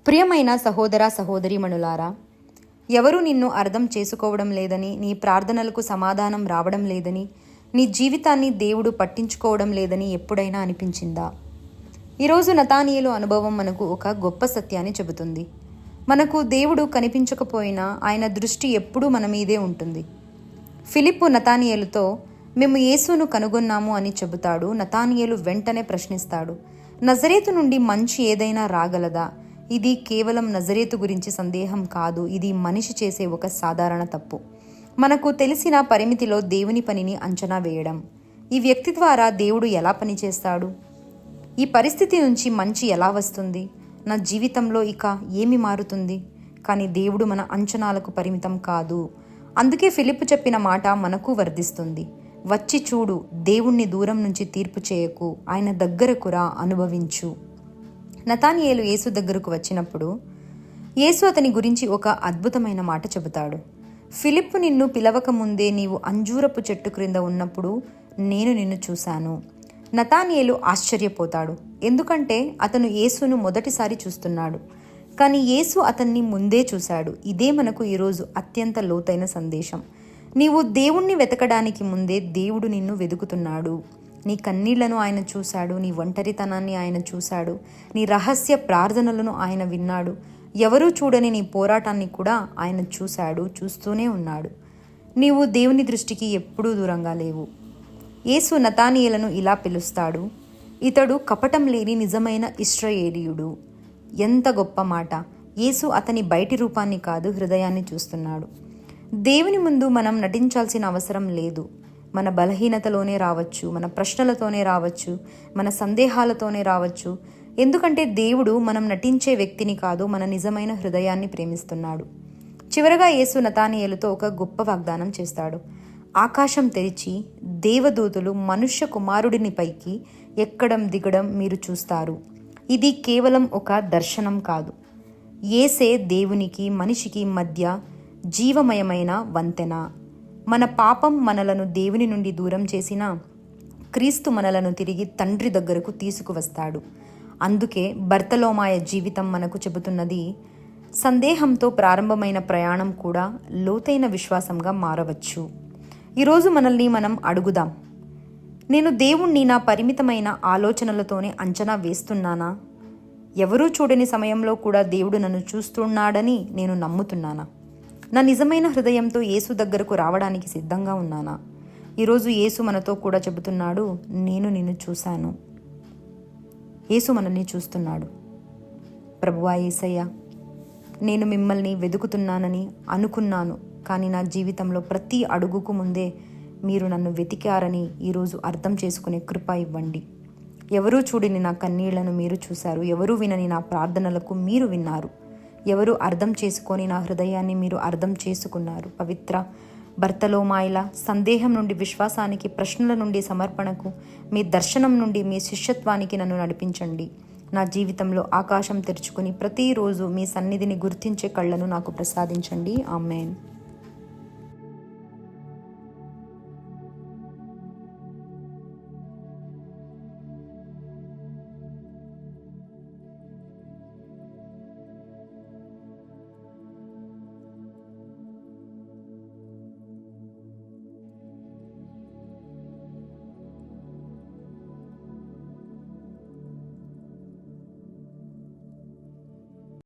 ప్రియమైన సహోదర సహోదరీమణులారా, ఎవరు నిన్ను అర్థం చేసుకోవడం లేదని, నీ ప్రార్థనలకు సమాధానం రావడం లేదని, నీ జీవితాన్ని దేవుడు పట్టించుకోవడం లేదని ఎప్పుడైనా అనిపించిందా? ఈరోజు నతానియేలు అనుభవం మనకు ఒక గొప్ప సత్యాన్ని చెబుతుంది. మనకు దేవుడు కనిపించకపోయినా ఆయన దృష్టి ఎప్పుడూ మన మీదే ఉంటుంది. ఫిలిప్పు నతానియేలుతో మేము యేసును కనుగొన్నాము అని చెబుతాడు. నతానియేలు వెంటనే ప్రశ్నిస్తాడు, నజరేతు నుండి మంచి ఏదైనా రాగలదా? ఇది కేవలం నజరేతు గురించి సందేహం కాదు, ఇది మనిషి చేసే ఒక సాధారణ తప్పు. మనకు తెలిసిన పరిమితిలో దేవుని పనిని అంచనా వేయడం. ఈ వ్యక్తి ద్వారా దేవుడు ఎలా పనిచేస్తాడు? ఈ పరిస్థితి నుంచి మంచి ఎలా వస్తుంది? నా జీవితంలో ఇక ఏమి మారుతుంది? కానీ దేవుడు మన అంచనాలకు పరిమితం కాదు. అందుకే ఫిలిప్పు చెప్పిన మాట మనకు వర్ధిస్తుంది. వచ్చి చూడు, దేవుణ్ణి దూరం నుంచి తీర్పు చేయకు, ఆయన దగ్గరకు రా, అనుభవించు. నతానియేలు యేసు దగ్గరకు వచ్చినప్పుడు యేసు అతని గురించి ఒక అద్భుతమైన మాట చెబుతాడు. ఫిలిప్పు నిన్ను పిలవక ముందే నీవు అంజూరపు చెట్టు క్రింద ఉన్నప్పుడు నేను నిన్ను చూశాను. నతానియేలు ఆశ్చర్యపోతాడు, ఎందుకంటే అతను యేసును మొదటిసారి చూస్తున్నాడు. కానీ యేసు అతన్ని ముందే చూశాడు. ఇదే మనకు ఈరోజు అత్యంత లోతైన సందేశం. నీవు దేవుణ్ణి వెతకడానికి ముందే దేవుడు నిన్ను వెతుకుతున్నాడు. నీ కన్నీళ్లను ఆయన చూశాడు, నీ ఒంటరితనాన్ని ఆయన చూశాడు, నీ రహస్య ప్రార్థనలను ఆయన విన్నాడు, ఎవరూ చూడని నీ పోరాటాన్ని కూడా ఆయన చూశాడు, చూస్తూనే ఉన్నాడు. నీవు దేవుని దృష్టికి ఎప్పుడూ దూరంగా లేవు. యేసు నతానియేలును ఇలా పిలుస్తాడు, ఇతడు కపటం లేని నిజమైన ఇశ్రాయేలీయుడు. ఎంత గొప్ప మాట! యేసు అతని బయటి రూపాన్ని కాదు, హృదయాన్ని చూస్తున్నాడు. దేవుని ముందు మనం నటించాల్సిన అవసరం లేదు. మన బలహీనతలోనే రావచ్చు, మన ప్రశ్నలతోనే రావచ్చు, మన సందేహాలతోనే రావచ్చు. ఎందుకంటే దేవుడు మనం నటించే వ్యక్తిని కాదు, మన నిజమైన హృదయాన్ని ప్రేమిస్తున్నాడు. చివరగా యేసు నతానియేలుతో ఒక గొప్ప వాగ్దానం చేస్తాడు. ఆకాశం తెరిచి దేవదూతలు మనుష్య కుమారుడిని పైకి ఎక్కడం దిగడం మీరు చూస్తారు. ఇది కేవలం ఒక దర్శనం కాదు, యేసే దేవునికి మనిషికి మధ్య జీవమయమైన వంతెన. మన పాపం మనలను దేవుని నుండి దూరం చేసినా క్రీస్తు మనలను తిరిగి తండ్రి దగ్గరకు తీసుకువస్తాడు. అందుకే బర్తలోమాయ జీవితం మనకు చెబుతున్నది, సందేహంతో ప్రారంభమైన ప్రయాణం కూడా లోతైన విశ్వాసంగా మారవచ్చు. ఈరోజు మనల్ని మనం అడుగుదాం, నేను దేవుణ్ణి నా పరిమితమైన ఆలోచనలతోనే అంచనా వేస్తున్నానా? ఎవరూ చూడని సమయంలో కూడా దేవుడు నన్ను చూస్తున్నాడని నేను నమ్ముతున్నానా? నా నిజమైన హృదయంతో యేసు దగ్గరకు రావడానికి సిద్ధంగా ఉన్నానా? ఈరోజు యేసు మనతో కూడా చెబుతున్నాడు, నేను నిన్ను చూశాను. యేసు మనల్ని చూస్తున్నాడు. ప్రభువా యేసయ్య, నేను మిమ్మల్ని వెతుకుతున్నానని అనుకున్నాను, కానీ నా జీవితంలో ప్రతి అడుగుకు ముందే మీరు నన్ను వెతికారని ఈరోజు అర్థం చేసుకునే కృప ఇవ్వండి. ఎవరూ చూడని నా కన్నీళ్లను మీరు చూశారు, ఎవరూ వినని నా ప్రార్థనలకు మీరు విన్నారు, ఎవరు అర్థం చేసుకొని నా హృదయాన్ని మీరు అర్థం చేసుకున్నారు. పవిత్ర బర్తలోమాయిల సందేహం నుండి విశ్వాసానికి, ప్రశ్నల నుండి సమర్పణకు, మీ దర్శనం నుండి మీ శిష్యత్వానికి నన్ను నడిపించండి. నా జీవితంలో ఆకాశం తెరుచుకుని ప్రతిరోజు మీ సన్నిధిని గుర్తించే కళ్ళను నాకు ప్రసాదించండి. ఆమేన్.